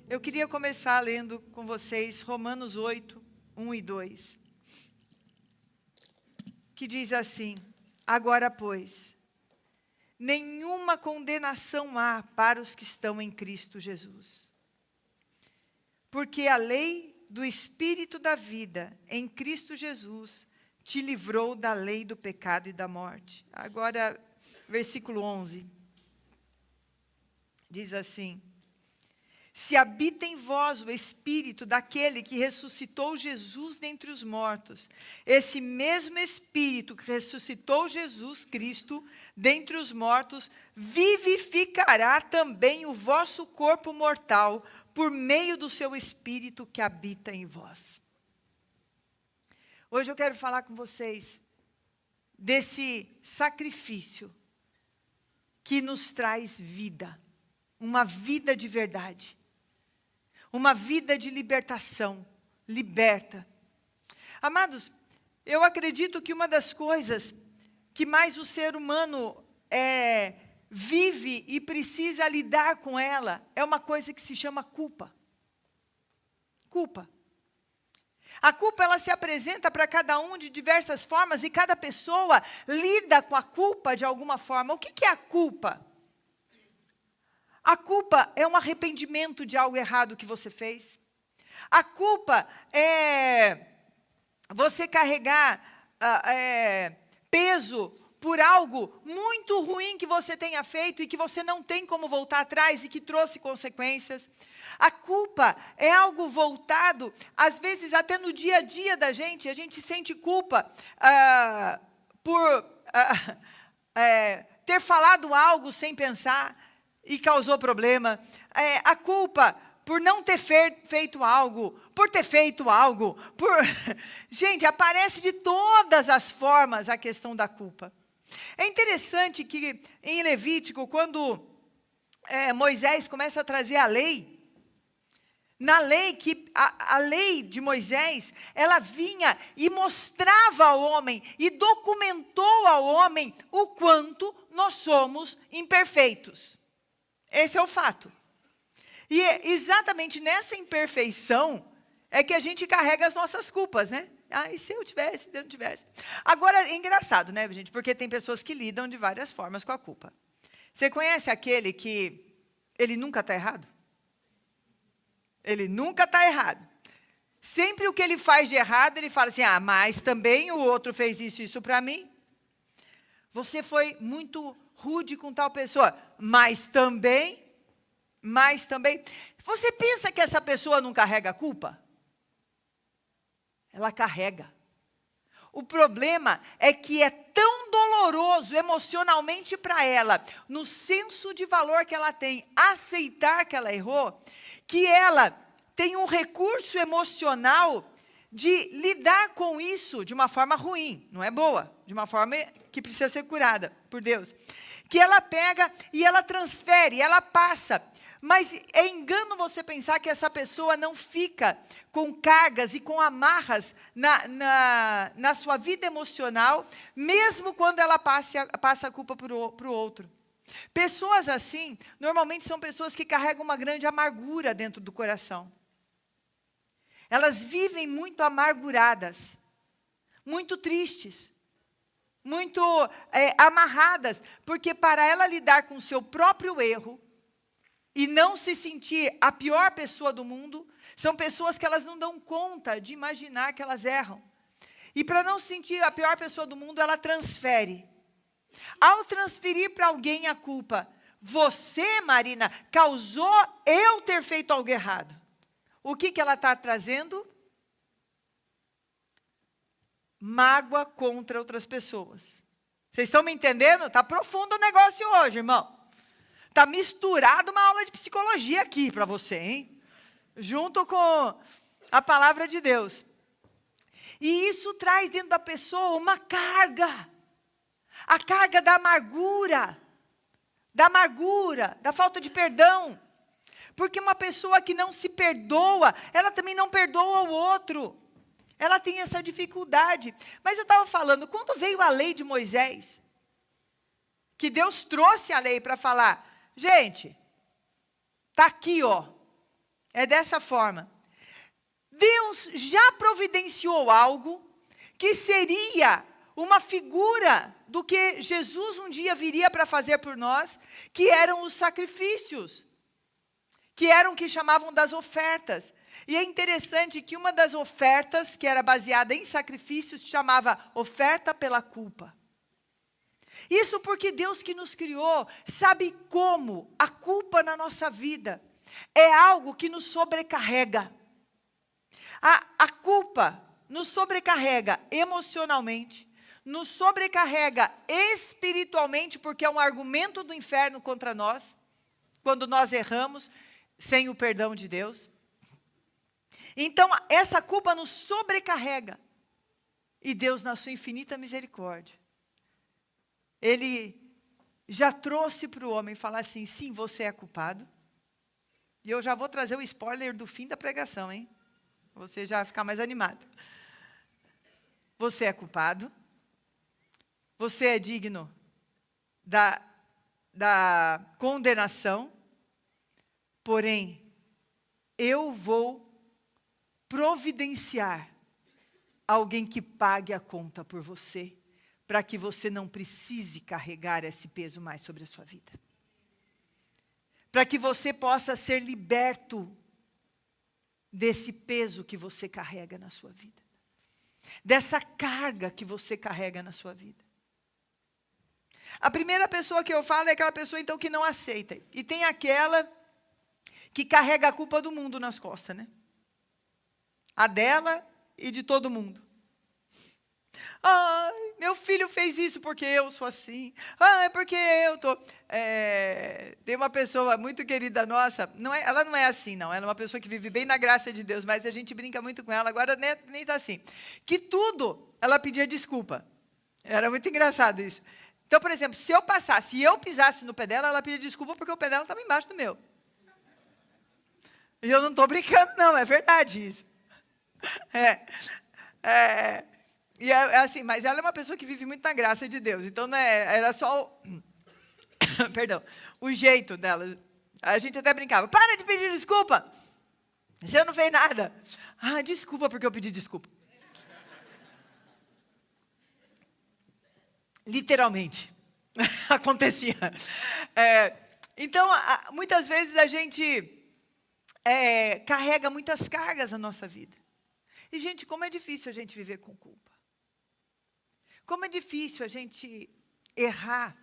Eu queria começar lendo com vocês Romanos 8, 1 e 2. Que diz assim: agora, pois, nenhuma condenação há para os que estão em Cristo Jesus. Porque a lei do Espírito da vida em Cristo Jesus te livrou da lei do pecado e da morte. Agora, versículo 11. Diz assim: se habita em vós o Espírito daquele que ressuscitou Jesus dentre os mortos, esse mesmo Espírito que ressuscitou Jesus Cristo dentre os mortos, vivificará também o vosso corpo mortal, por meio do seu Espírito que habita em vós. Hoje eu quero falar com vocês desse sacrifício que nos traz vida, uma vida de verdade. Uma vida de libertação, liberta. Amados, eu acredito que uma das coisas que mais o ser humano vive e precisa lidar com ela, é uma coisa que se chama culpa. Culpa. A culpa, ela se apresenta para cada um de diversas formas e cada pessoa lida com a culpa de alguma forma. O que é a culpa? A culpa é um arrependimento de algo errado que você fez. A culpa é você carregar peso por algo muito ruim que você tenha feito e que você não tem como voltar atrás e que trouxe consequências. A culpa é algo voltado, às vezes até no dia a dia da gente, a gente sente culpa por ter falado algo sem pensar e causou problema. A culpa por não ter feito algo, por ter feito algo, Gente, aparece de todas as formas a questão da culpa. É interessante que em Levítico, quando Moisés começa a trazer a lei, na lei, a lei de Moisés, ela vinha e mostrava ao homem, e documentou ao homem o quanto nós somos imperfeitos. Esse é o fato. E é exatamente nessa imperfeição é que a gente carrega as nossas culpas, né? E se eu tivesse, se eu não tivesse. Agora, é engraçado, né, gente? Porque tem pessoas que lidam de várias formas com a culpa. Você conhece aquele que ele nunca está errado? Ele nunca está errado. Sempre o que ele faz de errado, ele fala assim, mas também o outro fez isso para mim. Você foi muito rude com tal pessoa, mas também, você pensa que essa pessoa não carrega culpa? Ela carrega. O problema é que é tão doloroso emocionalmente para ela, no senso de valor que ela tem, aceitar que ela errou, que ela tem um recurso emocional de lidar com isso de uma forma ruim, não é boa, de uma forma que precisa ser curada por Deus. Que ela pega e ela transfere, ela passa. Mas é engano você pensar que essa pessoa não fica com cargas e com amarras na sua vida emocional, mesmo quando ela passa a culpa para o outro. Pessoas assim, normalmente são pessoas que carregam uma grande amargura dentro do coração. Elas vivem muito amarguradas, muito tristes, muito amarradas, porque para ela lidar com o seu próprio erro, e não se sentir a pior pessoa do mundo, são pessoas que elas não dão conta de imaginar que elas erram. E para não se sentir a pior pessoa do mundo, ela transfere. Ao transferir para alguém a culpa, você, Marina, causou eu ter feito algo errado. O que ela está trazendo? Mágoa contra outras pessoas. Vocês estão me entendendo? Está profundo o negócio hoje, irmão. Está misturado uma aula de psicologia aqui para você, hein? Junto com a palavra de Deus. E isso traz dentro da pessoa uma carga. A carga da amargura, da falta de perdão. Porque uma pessoa que não se perdoa, ela também não perdoa o outro. Ela tem essa dificuldade. Mas eu estava falando, quando veio a lei de Moisés, que Deus trouxe a lei para falar, gente, está aqui, É dessa forma. Deus já providenciou algo que seria uma figura do que Jesus um dia viria para fazer por nós, que eram os sacrifícios, que eram o que chamavam das ofertas. E é interessante que uma das ofertas, que era baseada em sacrifícios, chamava oferta pela culpa. Isso porque Deus que nos criou sabe como a culpa na nossa vida é algo que nos sobrecarrega. A culpa nos sobrecarrega emocionalmente, nos sobrecarrega espiritualmente, porque é um argumento do inferno contra nós, quando nós erramos sem o perdão de Deus. Então, essa culpa nos sobrecarrega. E Deus, na sua infinita misericórdia, Ele já trouxe para o homem falar assim, sim, você é culpado. E eu já vou trazer o spoiler do fim da pregação, hein? Você já vai ficar mais animado. Você é culpado. Você é digno da condenação. Porém, eu vou providenciar alguém que pague a conta por você, para que você não precise carregar esse peso mais sobre a sua vida. Para que você possa ser liberto desse peso que você carrega na sua vida. Dessa carga que você carrega na sua vida. A primeira pessoa que eu falo é aquela pessoa então que não aceita. E tem aquela que carrega a culpa do mundo nas costas, né? A dela e de todo mundo. Ai, meu filho fez isso porque eu sou assim. Ai, porque eu tô... tem uma pessoa muito querida nossa, ela não é assim não, ela é uma pessoa que vive bem na graça de Deus, mas a gente brinca muito com ela, agora nem está assim. Que tudo, ela pedia desculpa. Era muito engraçado isso. Então, por exemplo, se eu pisasse no pé dela, ela pedia desculpa porque o pé dela estava embaixo do meu. E eu não estou brincando não, é verdade isso. E é assim, mas ela é uma pessoa que vive muito na graça de Deus. Então, era só perdão, o jeito dela. A gente até brincava, para de pedir desculpa. Você não fez nada. Ah, desculpa porque eu pedi desculpa. Literalmente. Acontecia. Então, muitas vezes a gente carrega muitas cargas na nossa vida. E, gente, como é difícil a gente viver com culpa. Como é difícil a gente errar.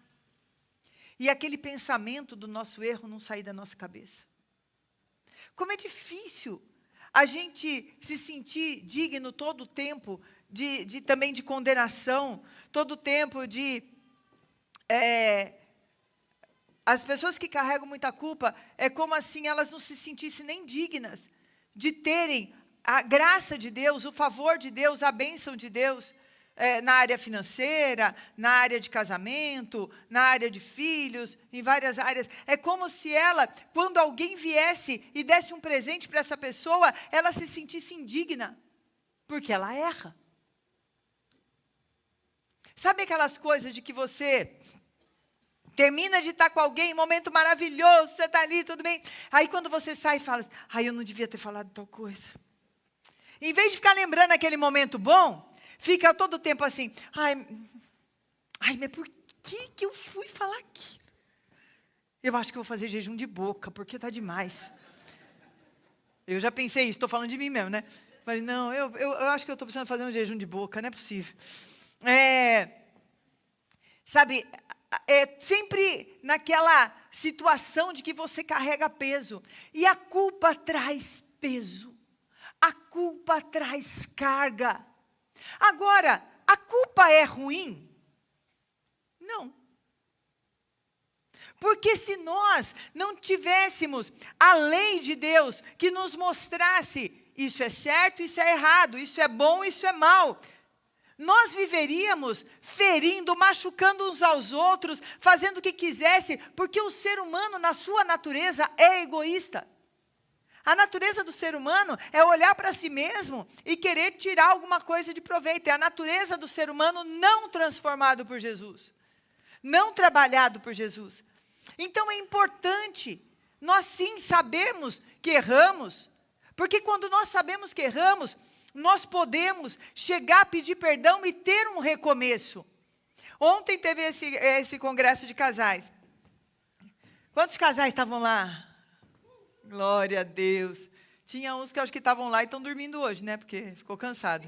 E aquele pensamento do nosso erro não sair da nossa cabeça. Como é difícil a gente se sentir digno todo o tempo também de condenação, todo o tempo de... as pessoas que carregam muita culpa, é como assim elas não se sentissem nem dignas de terem a graça de Deus, o favor de Deus, a bênção de Deus, na área financeira, na área de casamento, na área de filhos, em várias áreas. É como se ela, quando alguém viesse e desse um presente para essa pessoa, ela se sentisse indigna, porque ela erra. Sabe aquelas coisas de que você termina de estar com alguém, momento maravilhoso, você está ali, tudo bem. Aí quando você sai e fala, eu não devia ter falado tal coisa. Em vez de ficar lembrando aquele momento bom, fica todo o tempo assim, mas por que eu fui falar aquilo? Eu acho que eu vou fazer jejum de boca, porque está demais. Eu já pensei isso, estou falando de mim mesmo, né? Falei, não, eu acho que eu estou precisando fazer um jejum de boca, não é possível. Sabe, sempre naquela situação de que você carrega peso. E a culpa traz peso. A culpa traz carga. Agora, a culpa é ruim? Não. Porque se nós não tivéssemos a lei de Deus que nos mostrasse isso é certo, isso é errado, isso é bom, isso é mal, nós viveríamos ferindo, machucando uns aos outros, fazendo o que quisesse, porque o ser humano, na sua natureza, é egoísta. A natureza do ser humano é olhar para si mesmo e querer tirar alguma coisa de proveito. É a natureza do ser humano não transformado por Jesus, não trabalhado por Jesus. Então é importante nós sim sabemos que erramos, porque quando nós sabemos que erramos, nós podemos chegar a pedir perdão e ter um recomeço. Ontem teve esse congresso de casais. Quantos casais estavam lá? Glória a Deus. Tinha uns que eu acho que estavam lá e estão dormindo hoje, né? Porque ficou cansado.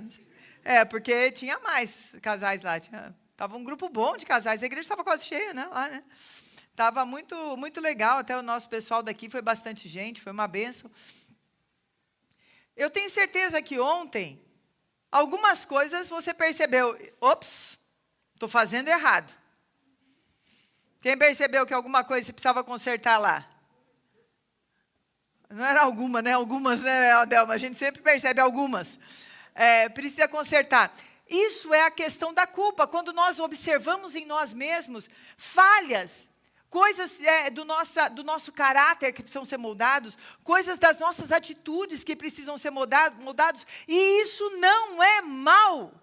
Porque tinha mais casais lá. Tava um grupo bom de casais. A igreja estava quase cheia, né? Lá, né? Tava muito, muito legal. Até o nosso pessoal daqui foi bastante gente. Foi uma bênção. Eu tenho certeza que ontem, algumas coisas você percebeu. Ops, estou fazendo errado. Quem percebeu que alguma coisa você precisava consertar lá? Não era alguma, né? Algumas, né, Adelma? A gente sempre percebe algumas. Precisa consertar. Isso é a questão da culpa. Quando nós observamos em nós mesmos falhas, coisas do nosso caráter que precisam ser moldados, coisas das nossas atitudes que precisam ser moldados, e isso não é mal.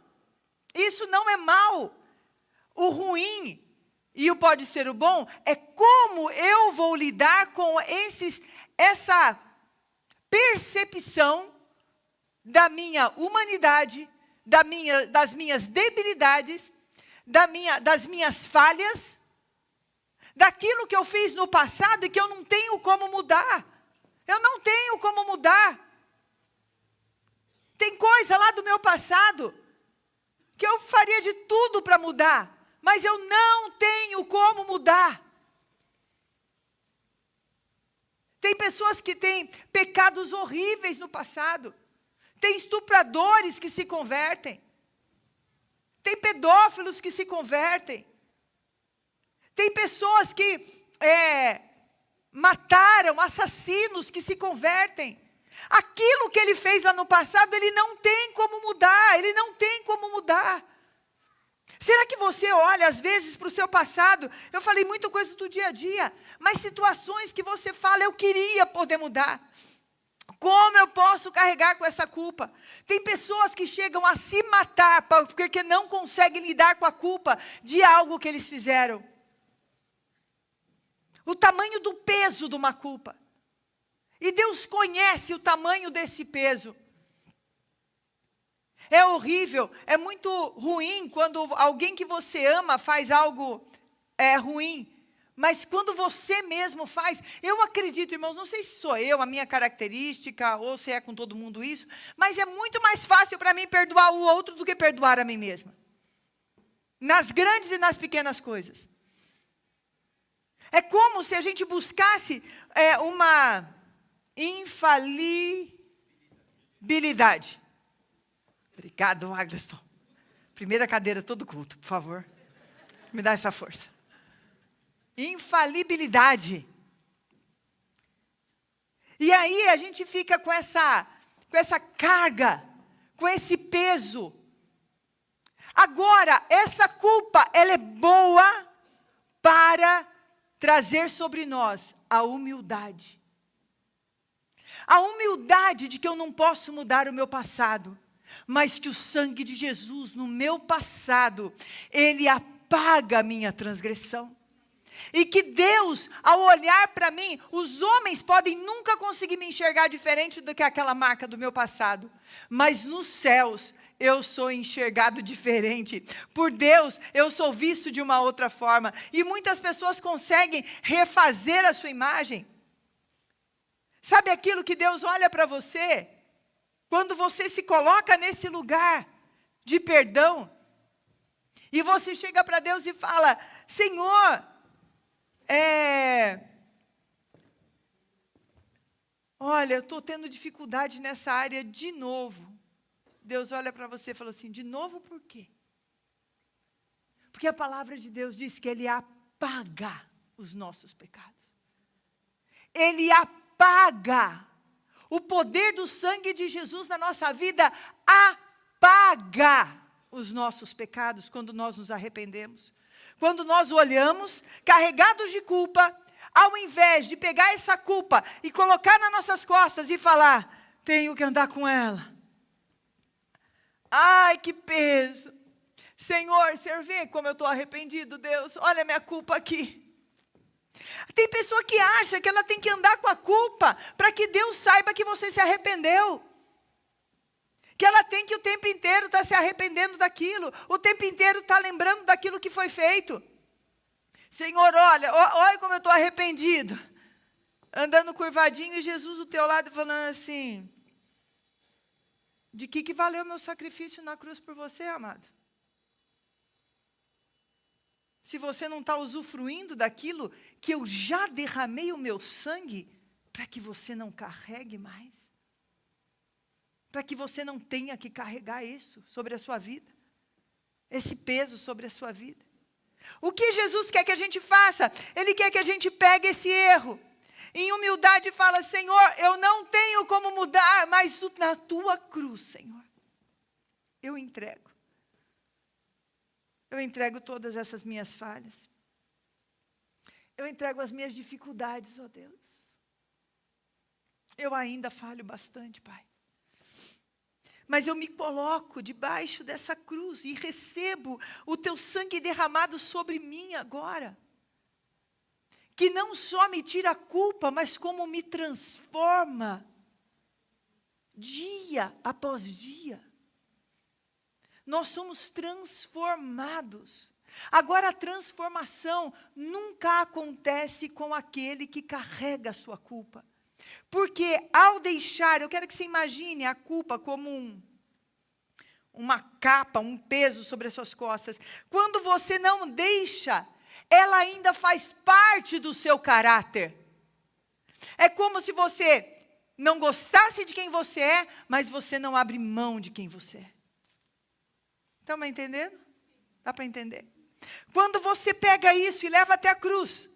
Isso não é mal. O ruim, e o pode ser o bom, é como eu vou lidar com essa percepção da minha humanidade, das minhas debilidades, das minhas falhas, daquilo que eu fiz no passado e que eu não tenho como mudar. Eu não tenho como mudar. Tem coisa lá do meu passado que eu faria de tudo para mudar, mas eu não tenho como mudar. Tem pessoas que têm pecados horríveis no passado. Tem estupradores que se convertem. Tem pedófilos que se convertem. Tem pessoas que mataram, assassinos que se convertem. Aquilo que ele fez lá no passado, ele não tem como mudar. Ele não tem como mudar. Será que você olha às vezes para o seu passado? Eu falei muita coisa do dia a dia, mas situações que você fala, eu queria poder mudar. Como eu posso carregar com essa culpa? Tem pessoas que chegam a se matar porque não conseguem lidar com a culpa de algo que eles fizeram. O tamanho do peso de uma culpa. E Deus conhece o tamanho desse peso. É horrível, é muito ruim quando alguém que você ama faz algo ruim. Mas quando você mesmo faz, eu acredito, irmãos, não sei se sou eu, a minha característica, ou se é com todo mundo isso, mas é muito mais fácil para mim perdoar o outro do que perdoar a mim mesma. Nas grandes e nas pequenas coisas. É como se a gente buscasse uma infalibilidade. Obrigado, Agliston. Primeira cadeira, todo culto, por favor. Me dá essa força. Infalibilidade. E aí a gente fica com essa carga, com esse peso. Agora, essa culpa, ela é boa para trazer sobre nós a humildade. A humildade de que eu não posso mudar o meu passado, mas que o sangue de Jesus no meu passado, ele apaga a minha transgressão. E que Deus, ao olhar para mim, os homens podem nunca conseguir me enxergar diferente do que aquela marca do meu passado. Mas nos céus, eu sou enxergado diferente. Por Deus, eu sou visto de uma outra forma. E muitas pessoas conseguem refazer a sua imagem. Sabe aquilo que Deus olha para você? Quando você se coloca nesse lugar de perdão, e você chega para Deus e fala, Senhor, olha, eu estou tendo dificuldade nessa área de novo. Deus olha para você e fala assim, de novo por quê? Porque a palavra de Deus diz que Ele apaga os nossos pecados. Ele apaga. O poder do sangue de Jesus na nossa vida apaga os nossos pecados quando nós nos arrependemos. Quando nós olhamos, carregados de culpa, ao invés de pegar essa culpa e colocar nas nossas costas e falar, tenho que andar com ela. Ai, que peso. Senhor, você vê como eu estou arrependido, Deus, olha a minha culpa aqui. Tem pessoa que acha que ela tem que andar com a culpa para que Deus saiba que você se arrependeu. Que ela tem que o tempo inteiro estar se arrependendo daquilo, o tempo inteiro estar lembrando daquilo que foi feito. Senhor, olha como eu estou arrependido. Andando curvadinho e Jesus do teu lado falando assim, de que valeu meu sacrifício na cruz por você, amado? Se você não está usufruindo daquilo que eu já derramei o meu sangue, para que você não carregue mais. Para que você não tenha que carregar isso sobre a sua vida. Esse peso sobre a sua vida. O que Jesus quer que a gente faça? Ele quer que a gente pegue esse erro. Em humildade fala, Senhor, eu não tenho como mudar, mas na tua cruz, Senhor, eu entrego. Eu entrego todas essas minhas falhas. Eu entrego as minhas dificuldades, ó Deus. Eu ainda falho bastante, Pai. Mas eu me coloco debaixo dessa cruz e recebo o teu sangue derramado sobre mim agora. Que não só me tira a culpa, mas como me transforma dia após dia. Nós somos transformados. Agora a transformação nunca acontece com aquele que carrega a sua culpa. Porque ao deixar, eu quero que você imagine a culpa como uma capa, um peso sobre as suas costas. Quando você não deixa, ela ainda faz parte do seu caráter. É como se você não gostasse de quem você é, mas você não abre mão de quem você é. Estão me entendendo? Dá para entender? Quando você pega isso e leva até a cruz,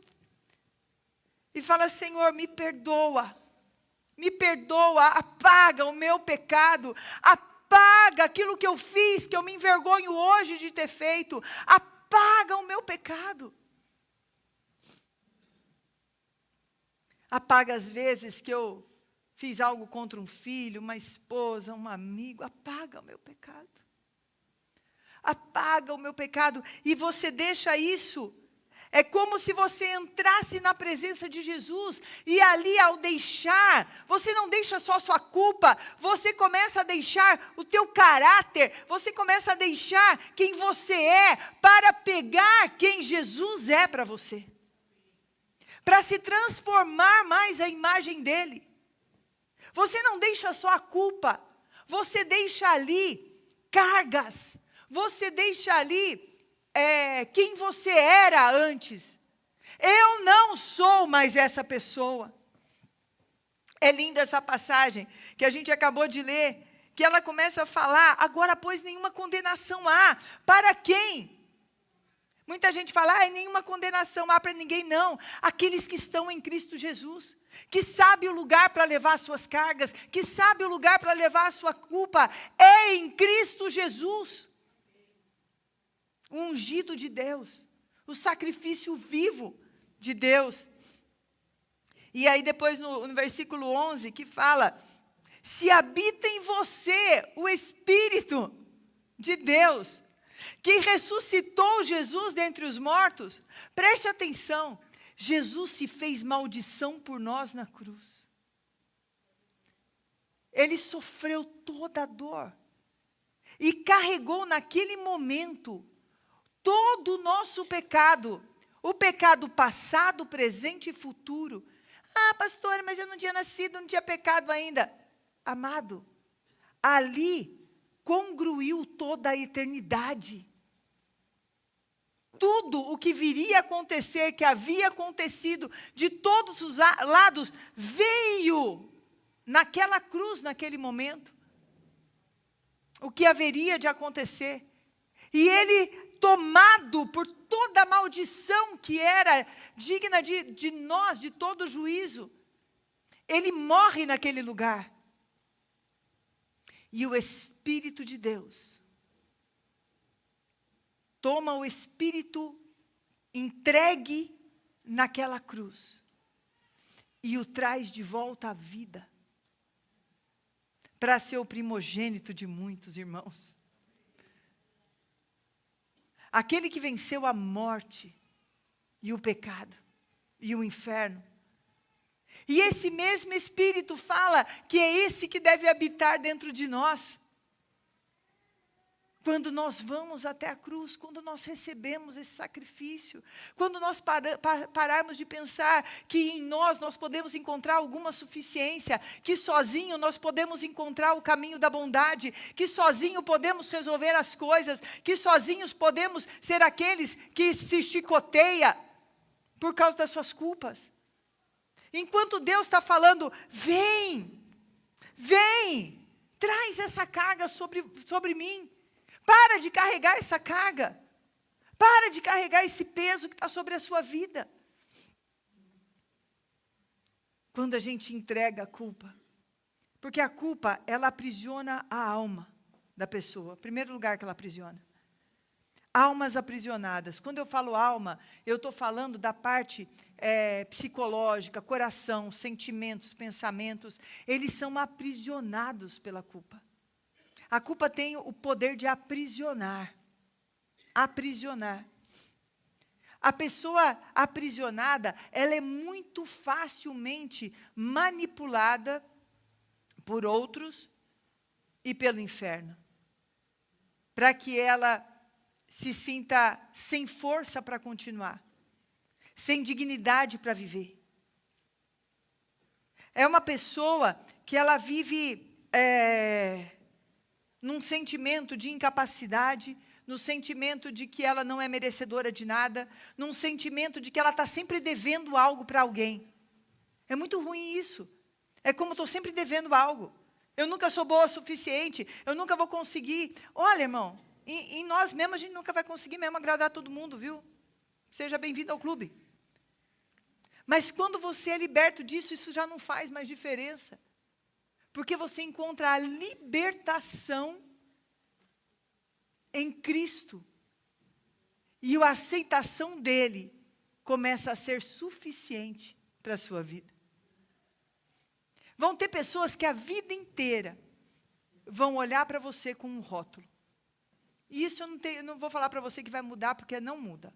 e fala, Senhor, me perdoa, apaga o meu pecado, apaga aquilo que eu fiz, que eu me envergonho hoje de ter feito, apaga o meu pecado. Apaga as vezes que eu fiz algo contra um filho, uma esposa, um amigo, apaga o meu pecado. Apaga o meu pecado, e você deixa isso. É como se você entrasse na presença de Jesus, e ali ao deixar, você não deixa só a sua culpa, você começa a deixar o teu caráter, você começa a deixar quem você é, para pegar quem Jesus é para você. Para se transformar mais a imagem dele. Você não deixa só a culpa, você deixa ali cargas, você deixa ali quem você era antes. Eu não sou mais essa pessoa. É linda essa passagem que a gente acabou de ler, que ela começa a falar, agora pois nenhuma condenação há. Para quem? Muita gente fala, nenhuma condenação há para ninguém, não. Aqueles que estão em Cristo Jesus, que sabe o lugar para levar as suas cargas, que sabe o lugar para levar a sua culpa, é em Cristo Jesus. O ungido de Deus, o sacrifício vivo de Deus. E aí depois no versículo 11, que fala, se habita em você o Espírito de Deus, que ressuscitou Jesus dentre os mortos, preste atenção, Jesus se fez maldição por nós na cruz. Ele sofreu toda a dor, e carregou naquele momento, todo o nosso pecado, o pecado passado, presente e futuro. Pastora, mas eu não tinha nascido, não tinha pecado ainda. Amado, ali congruiu toda a eternidade. Tudo o que viria a acontecer, que havia acontecido de todos os lados, veio naquela cruz, naquele momento. O que haveria de acontecer. E ele, tomado por toda a maldição que era digna de nós, de todo juízo, ele morre naquele lugar. E o Espírito de Deus toma o Espírito entregue naquela cruz e o traz de volta à vida, para ser o primogênito de muitos irmãos. Aquele que venceu a morte e o pecado e o inferno. E esse mesmo Espírito fala que é esse que deve habitar dentro de nós. Quando nós vamos até a cruz, quando nós recebemos esse sacrifício, quando nós pararmos de pensar que em nós podemos encontrar alguma suficiência, que sozinho nós podemos encontrar o caminho da bondade, que sozinho podemos resolver as coisas, que sozinhos podemos ser aqueles que se chicoteia por causa das suas culpas. Enquanto Deus está falando, vem, traz essa carga sobre mim. Para de carregar essa carga. Para de carregar esse peso que está sobre a sua vida. Quando a gente entrega a culpa. Porque a culpa, ela aprisiona a alma da pessoa. Primeiro lugar que ela aprisiona. Almas aprisionadas. Quando eu falo alma, eu estou falando da parte psicológica, coração, sentimentos, pensamentos. Eles são aprisionados pela culpa. A culpa tem o poder de aprisionar. Aprisionar. A pessoa aprisionada, ela é muito facilmente manipulada por outros e pelo inferno. Para que ela se sinta sem força para continuar. Sem dignidade para viver. É uma pessoa que ela vive num sentimento de incapacidade, no sentimento de que ela não é merecedora de nada, num sentimento de que ela está sempre devendo algo para alguém. É muito ruim isso. É como estou sempre devendo algo. Eu nunca sou boa o suficiente, eu nunca vou conseguir. Olha, irmão, em nós mesmos a gente nunca vai conseguir mesmo agradar todo mundo, viu? Seja bem-vindo ao clube. Mas quando você é liberto disso, isso já não faz mais diferença. Porque você encontra a libertação em Cristo. E a aceitação dele começa a ser suficiente para a sua vida. Vão ter pessoas que a vida inteira vão olhar para você com um rótulo. E isso eu não vou falar para você que vai mudar, porque não muda.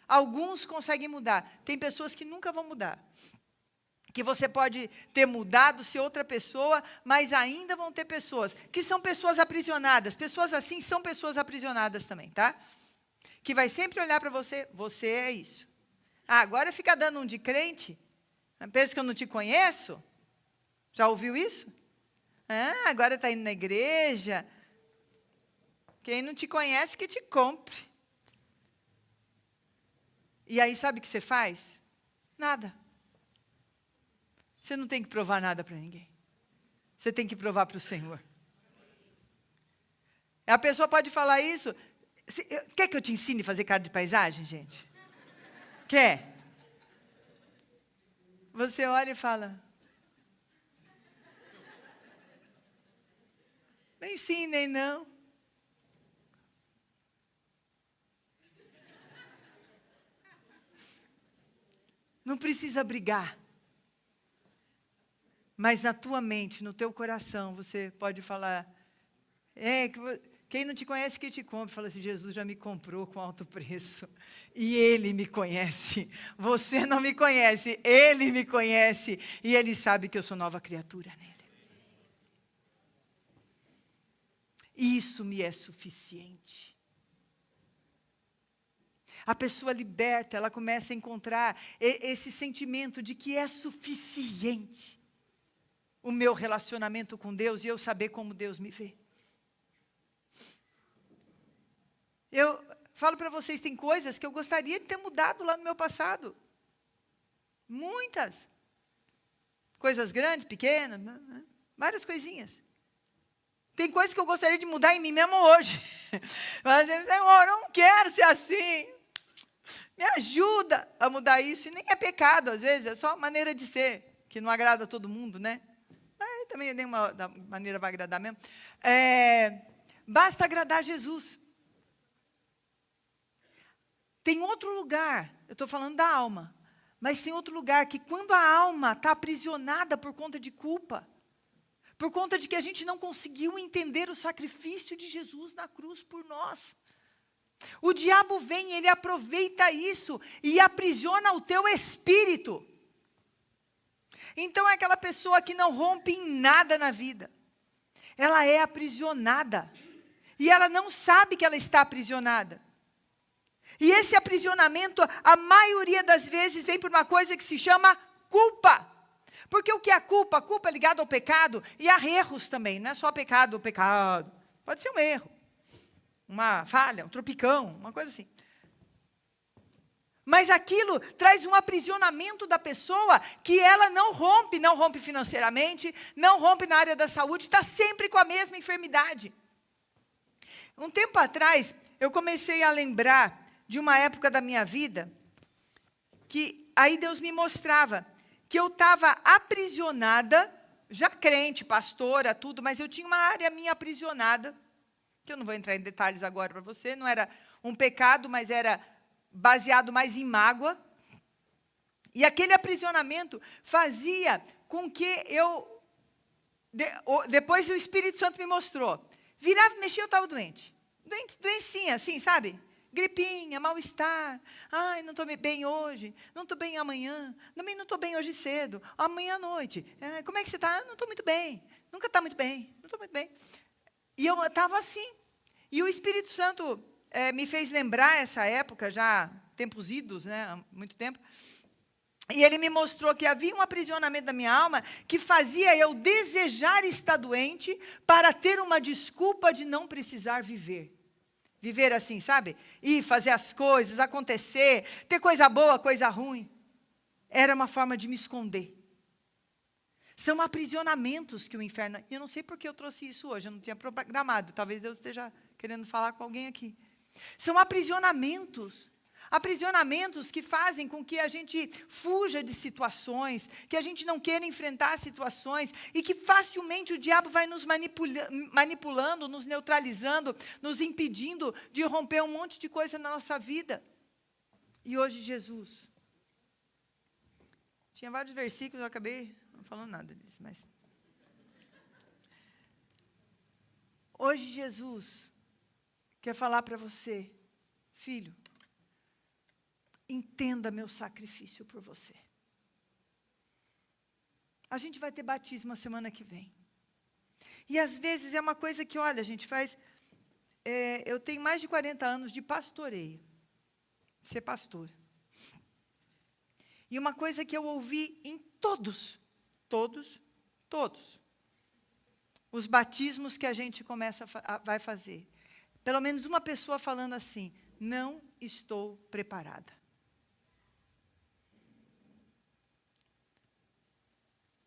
Alguns conseguem mudar. Tem pessoas que nunca vão mudar. Que você pode ter mudado, ser outra pessoa, mas ainda vão ter pessoas que são pessoas aprisionadas. Pessoas assim são pessoas aprisionadas também, tá? Que vai sempre olhar para você, você é isso. Ah, agora fica dando um de crente, pensa que eu não te conheço? Já ouviu isso? Ah, agora está indo na igreja. Quem não te conhece, que te compre. E aí, sabe o que você faz? Nada. Você não tem que provar nada para ninguém. Você tem que provar para o Senhor. A pessoa pode falar isso. Quer que eu te ensine a fazer cara de paisagem, gente? Quer? Você olha e fala... Nem sim, nem não. Não precisa brigar. Mas na tua mente, no teu coração, você pode falar, quem não te conhece, que te compre. Fala assim, Jesus já me comprou com alto preço. E Ele me conhece. Você não me conhece, Ele me conhece. E Ele sabe que eu sou nova criatura nele. Isso me é suficiente. A pessoa liberta, ela começa a encontrar esse sentimento de que é suficiente o meu relacionamento com Deus e eu saber como Deus me vê. Eu falo para vocês, tem coisas que eu gostaria de ter mudado lá no meu passado. Muitas. Coisas grandes, pequenas, várias coisinhas. Tem coisas que eu gostaria de mudar em mim mesmo hoje. Mas, Senhor, eu não quero ser assim. Me ajuda a mudar isso. E nem é pecado, às vezes, é só maneira de ser, que não agrada a todo mundo, né? Também nenhuma maneira vai agradar mesmo. Basta agradar Jesus. Tem outro lugar, eu estou falando da alma, mas tem outro lugar que quando a alma está aprisionada por conta de culpa, por conta de que a gente não conseguiu entender o sacrifício de Jesus na cruz por nós, O diabo vem, ele aproveita isso e aprisiona o teu espírito. Então é aquela pessoa que não rompe em nada na vida. Ela é aprisionada. E ela não sabe que ela está aprisionada. E esse aprisionamento, a maioria das vezes, vem por uma coisa que se chama culpa. Porque o que é a culpa? A culpa é ligada ao pecado e a erros também. Não é só pecado, o pecado. Pode ser um erro, uma falha, um tropicão, uma coisa assim. Mas aquilo traz um aprisionamento da pessoa que ela não rompe financeiramente, não rompe na área da saúde, está sempre com a mesma enfermidade. Um tempo atrás, eu comecei a lembrar de uma época da minha vida, que aí Deus me mostrava que eu estava aprisionada, já crente, pastora, tudo, mas eu tinha uma área minha aprisionada, que eu não vou entrar em detalhes agora para você, não era um pecado, mas era baseado mais em mágoa. E aquele aprisionamento fazia com que depois o Espírito Santo me mostrou, virava e mexia, eu estava doente. Doencinha, assim, sabe? Gripinha, mal-estar, ai, não estou bem hoje, não estou bem amanhã, também não estou bem hoje cedo, amanhã à noite, como é que você está? Não estou muito bem, nunca está muito bem, não estou muito bem. E eu estava assim, e o Espírito Santo me fez lembrar essa época, já tempos idos, né, há muito tempo, e ele me mostrou que havia um aprisionamento da minha alma que fazia eu desejar estar doente para ter uma desculpa de não precisar viver. Viver assim, sabe? Ir fazer as coisas, acontecer, ter coisa boa, coisa ruim. Era uma forma de me esconder. São aprisionamentos que o inferno... Eu não sei porque eu trouxe isso hoje, eu não tinha programado. Talvez Deus esteja querendo falar com alguém aqui. São aprisionamentos. Aprisionamentos que fazem com que a gente fuja de situações, que a gente não queira enfrentar situações, e que facilmente o diabo vai nos manipulando, nos neutralizando, nos impedindo de romper um monte de coisa na nossa vida. E hoje Jesus, tinha vários versículos, eu acabei não falando nada disso, mas... Hoje Jesus quer falar para você, filho, entenda meu sacrifício por você. A gente vai ter batismo a semana que vem. E às vezes é uma coisa que, olha, a gente faz... eu tenho mais de 40 anos de pastoreio. Ser pastora. E uma coisa que eu ouvi em todos, os batismos que a gente vai fazer. Pelo menos uma pessoa falando assim, não estou preparada.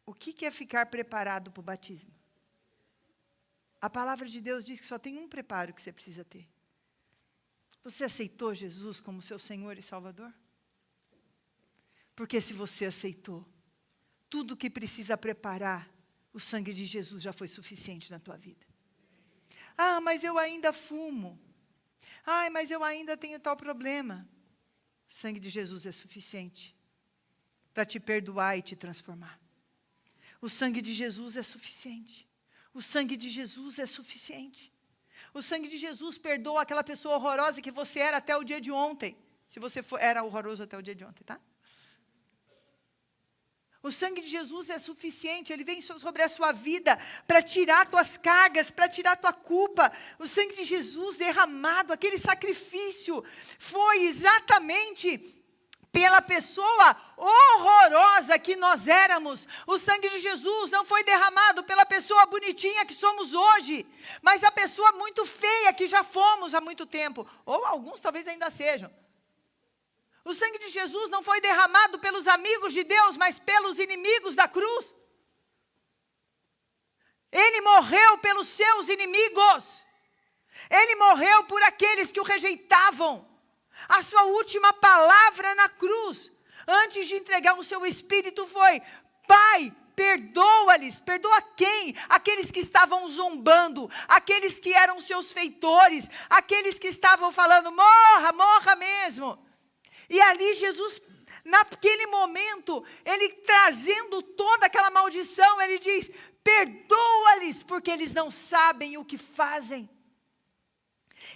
O que é ficar preparado para o batismo? A palavra de Deus diz que só tem um preparo que você precisa ter. Você aceitou Jesus como seu Senhor e Salvador? Porque se você aceitou, tudo que precisa preparar, o sangue de Jesus já foi suficiente na tua vida. Ah, mas eu ainda fumo. Ah, mas eu ainda tenho tal problema. O sangue de Jesus é suficiente para te perdoar e te transformar. O sangue de Jesus é suficiente. O sangue de Jesus é suficiente. O sangue de Jesus perdoa aquela pessoa horrorosa que você era até o dia de ontem. Se você era horroroso até o dia de ontem, tá? O sangue de Jesus é suficiente, ele vem sobre a sua vida para tirar tuas cargas, para tirar tua culpa. O sangue de Jesus derramado, aquele sacrifício, foi exatamente pela pessoa horrorosa que nós éramos. O sangue de Jesus não foi derramado pela pessoa bonitinha que somos hoje, mas a pessoa muito feia que já fomos há muito tempo, ou alguns talvez ainda sejam. O sangue de Jesus não foi derramado pelos amigos de Deus, mas pelos inimigos da cruz. Ele morreu pelos seus inimigos. Ele morreu por aqueles que o rejeitavam. A sua última palavra na cruz, antes de entregar o seu espírito, foi: Pai, perdoa-lhes. Perdoa quem? Aqueles que estavam zombando, aqueles que eram seus feitores, aqueles que estavam falando: morra, morra mesmo. E ali Jesus, naquele momento, ele trazendo toda aquela maldição, ele diz: perdoa-lhes, porque eles não sabem o que fazem.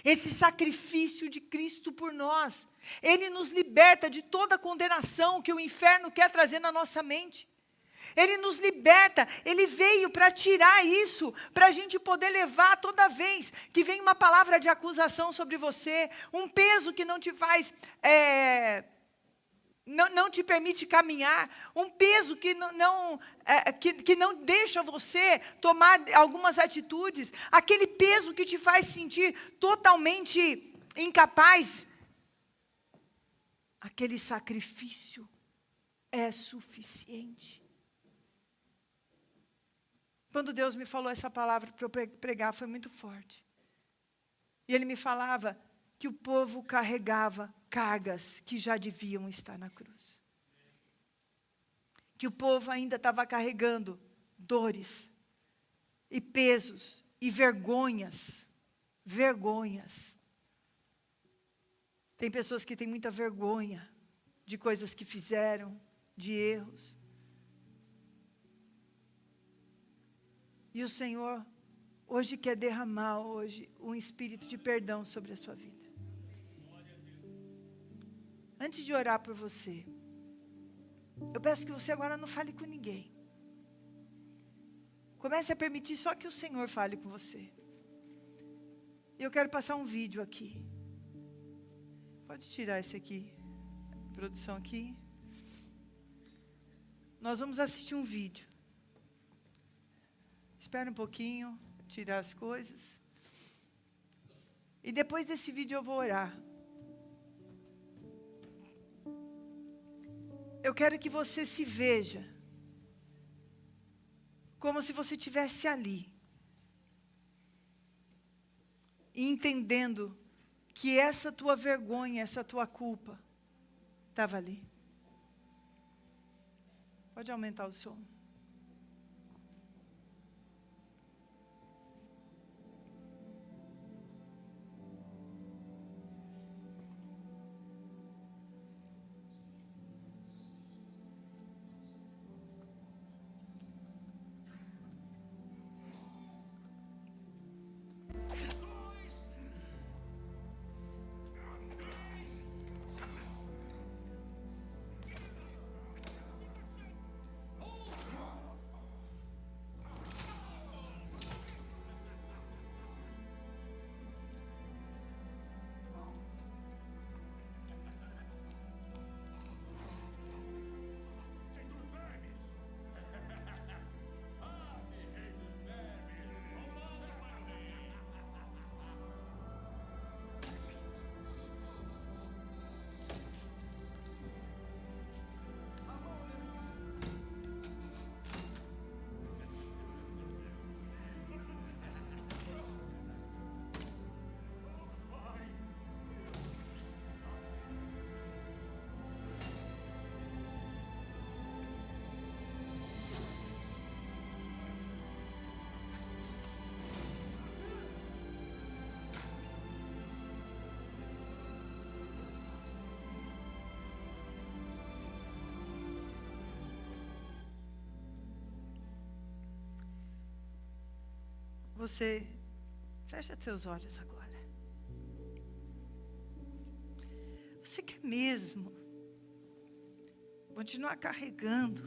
Esse sacrifício de Cristo por nós, Ele nos liberta de toda a condenação que o inferno quer trazer na nossa mente. Ele nos liberta, Ele veio para tirar isso, para a gente poder levar toda vez que vem uma palavra de acusação sobre você, um peso que não te faz, não te permite caminhar, um peso que que não deixa você tomar algumas atitudes, aquele peso que te faz sentir totalmente incapaz. Aquele sacrifício é suficiente. Quando Deus me falou essa palavra para eu pregar, foi muito forte. E Ele me falava que o povo carregava cargas que já deviam estar na cruz. Que o povo ainda estava carregando dores, e pesos, e vergonhas. Vergonhas. Tem pessoas que têm muita vergonha de coisas que fizeram, de erros. E o Senhor hoje quer derramar um espírito de perdão sobre a sua vida. Antes de orar por você, eu peço que você agora não fale com ninguém. Comece a permitir só que o Senhor fale com você. E eu quero passar um vídeo aqui. Pode tirar esse aqui, produção aqui. Nós vamos assistir um vídeo. Espera um pouquinho, tirar as coisas. E depois desse vídeo eu vou orar. Eu quero que você se veja como se você estivesse ali. E entendendo que essa tua vergonha, essa tua culpa, estava ali. Pode aumentar o som. Você fecha teus olhos agora. Você quer mesmo continuar carregando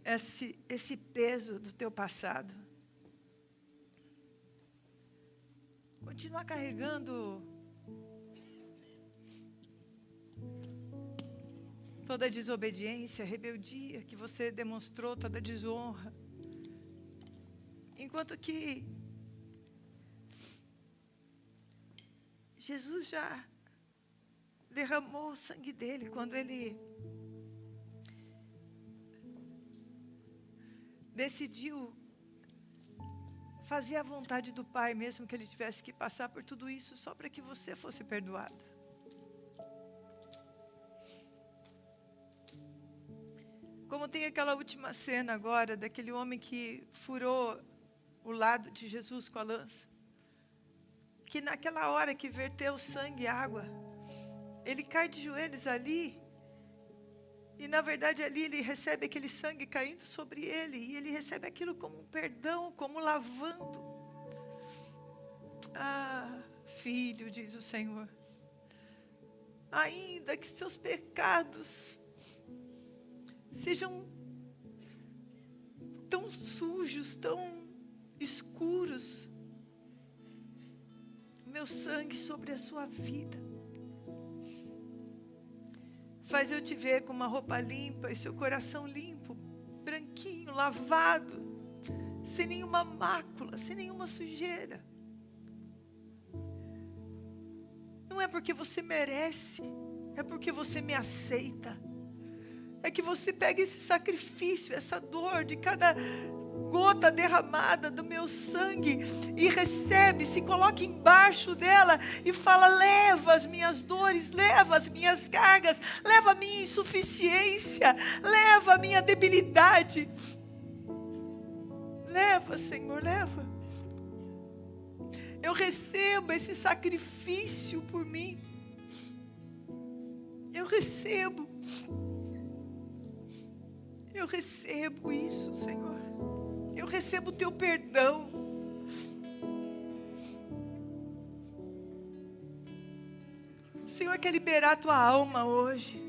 esse peso do teu passado? Continuar carregando toda a desobediência, rebeldia que você demonstrou, toda a desonra. Enquanto que Jesus já derramou o sangue dele quando ele decidiu fazer a vontade do Pai, mesmo que ele tivesse que passar por tudo isso só para que você fosse perdoado. Como tem aquela última cena agora, daquele homem que furou o lado de Jesus com a lança. Que naquela hora que verteu sangue e água, ele cai de joelhos ali E na verdade ali ele recebe aquele sangue caindo sobre ele. E ele recebe aquilo como um perdão, como lavando. Ah, filho, diz o Senhor. Ainda que seus pecados sejam tão sujos, tão escuros, meu sangue sobre a sua vida faz eu te ver com uma roupa limpa e seu coração limpo, branquinho, lavado, sem nenhuma mácula, sem nenhuma sujeira. Não é porque você merece, é porque você me aceita. É que você pega esse sacrifício, essa dor de cada gota derramada do meu sangue e recebe, se coloca embaixo dela e fala: leva as minhas dores, leva as minhas cargas, leva a minha insuficiência, leva a minha debilidade. Leva, Senhor, leva. Eu recebo esse sacrifício por mim. Eu recebo isso, Senhor. Eu recebo o teu perdão. O Senhor quer liberar a tua alma hoje.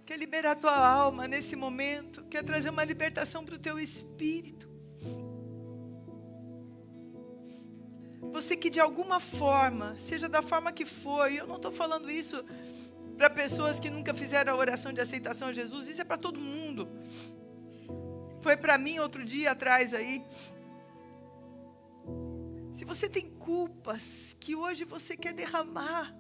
Quer liberar a tua alma nesse momento. Quer trazer uma libertação para o teu espírito. Você que de alguma forma, seja da forma que for, e eu não estou falando isso para pessoas que nunca fizeram a oração de aceitação a Jesus, isso é para todo mundo. Foi para mim outro dia atrás aí. Se você tem culpas que hoje você quer derramar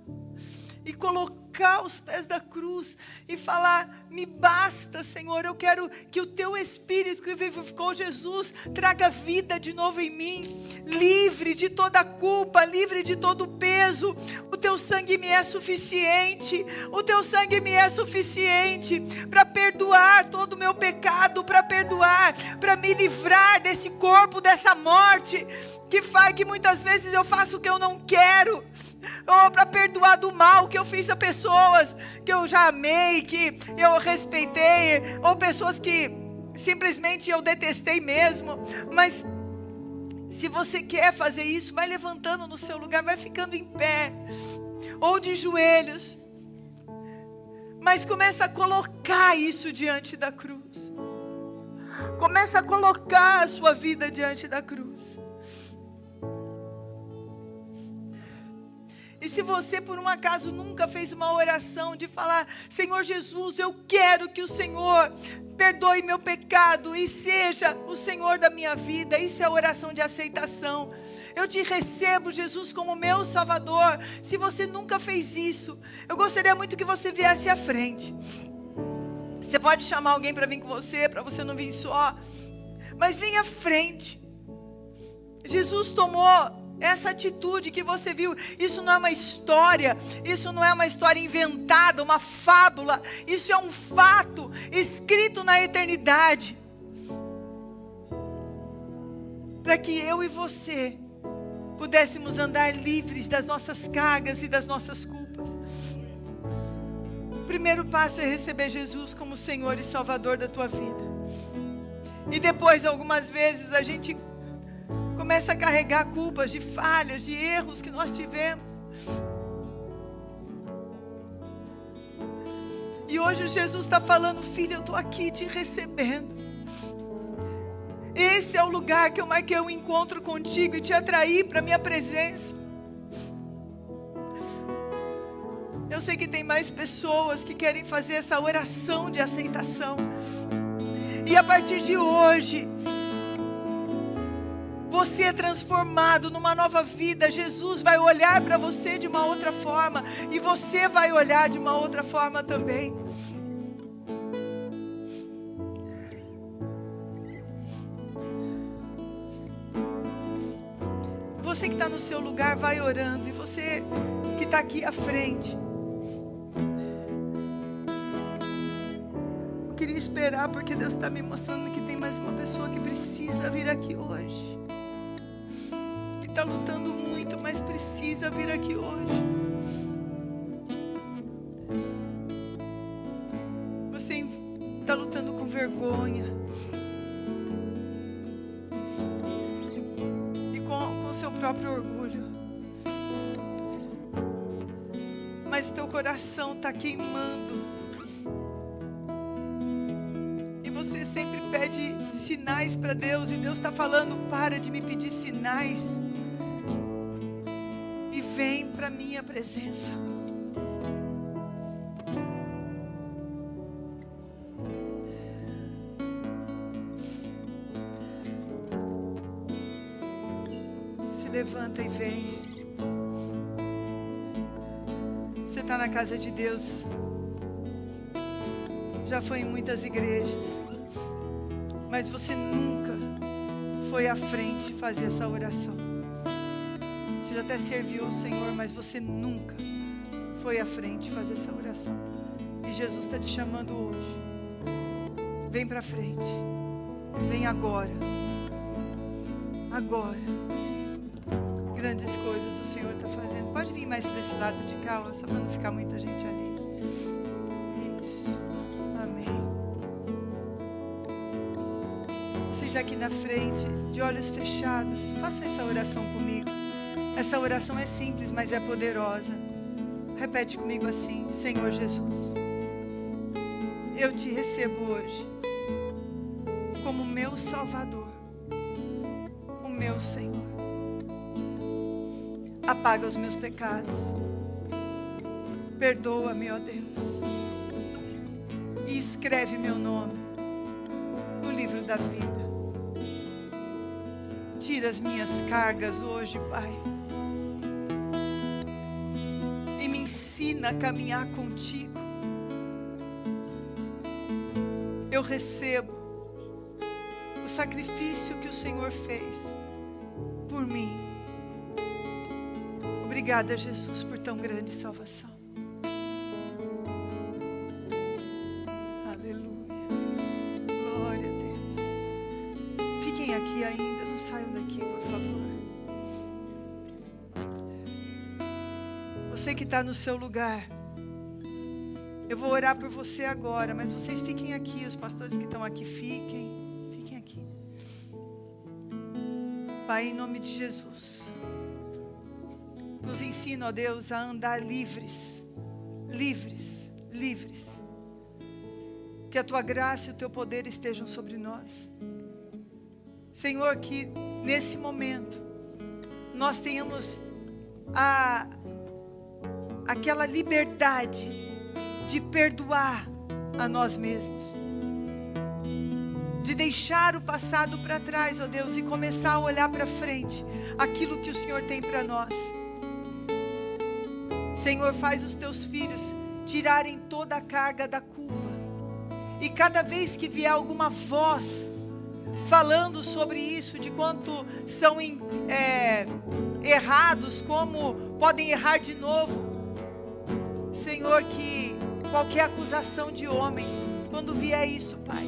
e colocar aos pés da cruz e falar: me basta, Senhor, eu quero que o teu Espírito que vivificou Jesus traga vida de novo em mim, livre de toda culpa, livre de todo peso. O teu sangue me é suficiente, o teu sangue me é suficiente para perdoar todo o meu pecado, para perdoar, para me livrar desse corpo, dessa morte que faz que muitas vezes eu faço o que eu não quero, ou para perdoar do mal que eu fiz a pessoas que eu já amei, que eu respeitei, ou pessoas que simplesmente eu detestei mesmo. Mas se você quer fazer isso, vai levantando no seu lugar, vai ficando em pé, ou de joelhos, mas começa a colocar isso diante da cruz. Começa a colocar a sua vida diante da cruz. E se você por um acaso nunca fez uma oração de falar: Senhor Jesus, eu quero que o Senhor perdoe meu pecado e seja o Senhor da minha vida. Isso é oração de aceitação. Eu te recebo, Jesus, como meu Salvador. Se você nunca fez isso, eu gostaria muito que você viesse à frente. Você pode chamar alguém para vir com você, para você não vir só, mas vem à frente. Jesus tomou essa atitude que você viu. Isso não é uma história, isso não é uma história inventada, uma fábula. Isso é um fato escrito na eternidade, para que eu e você pudéssemos andar livres das nossas cargas e das nossas culpas. O primeiro passo é receber Jesus como Senhor e Salvador da tua vida. E depois, algumas vezes, a gente começa a carregar culpas de falhas, de erros que nós tivemos. E hoje Jesus está falando: filho, eu estou aqui te recebendo. Esse é o lugar que eu marquei um encontro contigo e te atraí para a minha presença. Eu sei que tem mais pessoas que querem fazer essa oração de aceitação. E a partir de hoje, você é transformado numa nova vida. Jesus vai olhar para você de uma outra forma, e você vai olhar de uma outra forma também. Você que está no seu lugar, vai orando. E você que está aqui à frente, eu queria esperar, porque Deus está me mostrando que tem mais uma pessoa que precisa vir aqui hoje. Está lutando muito, mas precisa vir aqui hoje. está lutando com vergonha. E com o seu próprio orgulho. Mas o teu coração está queimando. E você sempre pede sinais para Deus. E Deus está falando, para de me pedir sinais. E vem para a minha presença. Se levanta e vem. Você está na casa de Deus. Já foi em muitas igrejas. Mas você nunca foi à frente fazer essa oração. Você já até serviu ao Senhor, mas você nunca foi à frente fazer essa oração. E Jesus está te chamando hoje. Vem para frente. Vem agora. Agora. Grandes coisas o Senhor está fazendo. Pode vir mais para esse lado de cá, ó, só para não ficar muita gente ali. Isso. Amém. Vocês aqui na frente, de olhos fechados, façam essa oração comigo. Essa oração é simples, mas é poderosa. Repete comigo assim: Senhor Jesus, eu te recebo hoje como meu Salvador, o meu Senhor. Apaga os meus pecados. Perdoa-me, ó Deus. E escreve meu nome no livro da vida. Tira as minhas cargas hoje, Pai. E me ensina a caminhar contigo. Eu recebo o sacrifício que o Senhor fez por mim. Obrigada, Jesus, por tão grande salvação. Aleluia. Glória a Deus. Fiquem aqui ainda, não saiam daqui, por favor. Você que está no seu lugar, eu vou orar por você agora, mas vocês fiquem aqui, os pastores que estão aqui, fiquem aqui. Pai, em nome de Jesus, nos ensina, ó Deus, a andar livres. Que a Tua graça e o Teu poder estejam sobre nós. Senhor, que nesse momento nós tenhamos aquela liberdade de perdoar a nós mesmos. De deixar o passado para trás, ó Deus, e começar a olhar para frente aquilo que o Senhor tem para nós. Senhor, faz os teus filhos tirarem toda a carga da culpa. E cada vez que vier alguma voz falando sobre isso, de quanto são errados, como podem errar de novo, Senhor, que qualquer acusação de homens, quando vier isso, Pai,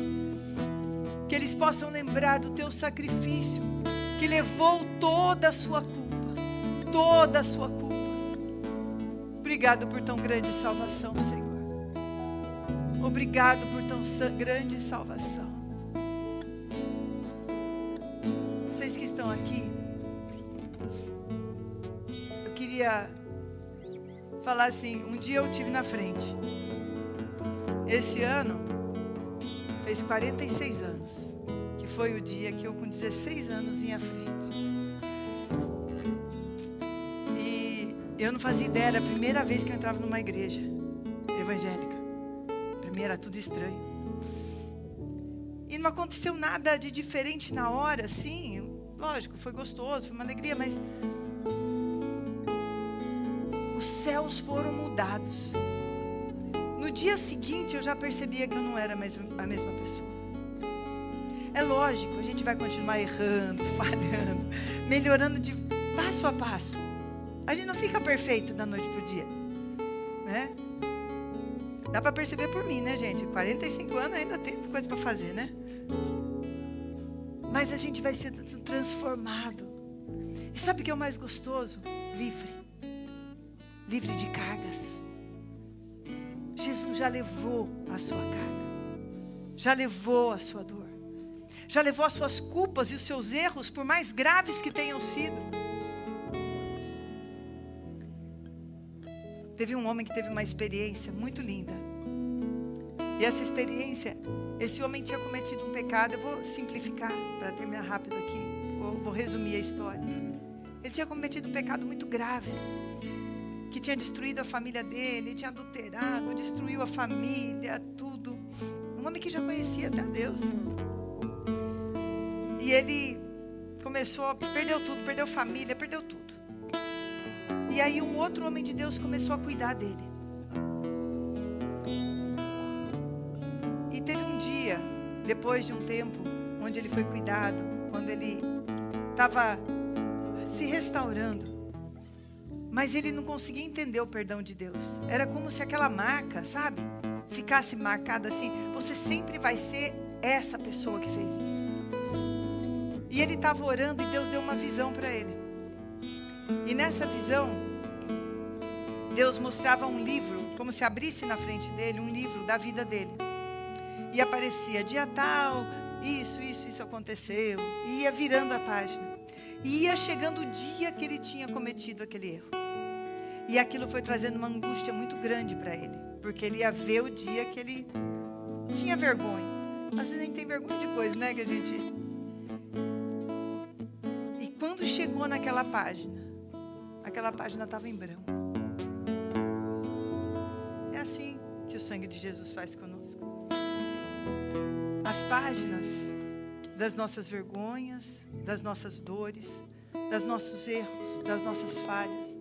que eles possam lembrar do teu sacrifício, que levou toda a sua culpa, toda a sua culpa. Obrigado por tão grande salvação, Senhor. Obrigado por tão grande salvação. Vocês que estão aqui, eu queria falar assim, um dia eu estive na frente. Esse ano fez 46 anos, que foi o dia que eu com 16 anos vim à frente. Eu não fazia ideia, era a primeira vez que eu entrava numa igreja evangélica. Primeiro era tudo estranho. E não aconteceu nada de diferente na hora, assim. Lógico, foi gostoso, foi uma alegria, mas os céus foram mudados. No dia seguinte eu já percebia que eu não era mais a mesma pessoa. É lógico, a gente vai continuar errando, falhando, melhorando de passo a passo. A gente não fica perfeito da noite para o dia, né? Dá para perceber por mim, né, gente? 45 anos ainda tem coisa para fazer, né? Mas a gente vai ser transformado. E sabe o que é o mais gostoso? Livre de cargas. Jesus já levou a sua carga. já levou a sua dor, já levou as suas culpas e os seus erros, por mais graves que tenham sido. Teve um homem que teve uma experiência muito linda. E essa experiência, esse homem tinha cometido um pecado. Eu vou simplificar para terminar rápido aqui. Vou resumir a história. Ele tinha cometido um pecado muito grave, que tinha destruído a família dele, tinha adulterado, destruiu a família, tudo. Um homem que já conhecia até Deus. E ele perdeu tudo, perdeu família, perdeu tudo. E aí um outro homem de Deus começou a cuidar dele. E teve um dia, depois de um tempo, onde ele foi cuidado, quando ele estava se restaurando, mas ele não conseguia entender o perdão de Deus. Era como se aquela marca, sabe, ficasse marcada assim: você sempre vai ser essa pessoa que fez isso. E ele estava orando e Deus deu uma visão para ele. E nessa visão, Deus mostrava um livro, como se abrisse na frente dele um livro da vida dele. E aparecia dia tal, isso aconteceu. E ia virando a página. E ia chegando o dia que ele tinha cometido aquele erro. E aquilo foi trazendo uma angústia muito grande para ele. Porque ele ia ver o dia que ele tinha vergonha. Às vezes a gente tem vergonha de coisa, né? Que a gente... E quando chegou naquela página, aquela página estava em branco. É assim que o sangue de Jesus faz conosco. As páginas das nossas vergonhas, das nossas dores, dos nossos erros, das nossas falhas.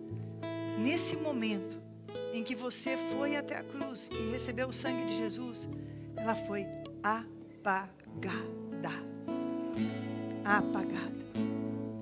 Nesse momento em que você foi até a cruz e recebeu o sangue de Jesus, ela foi apagada. Apagada.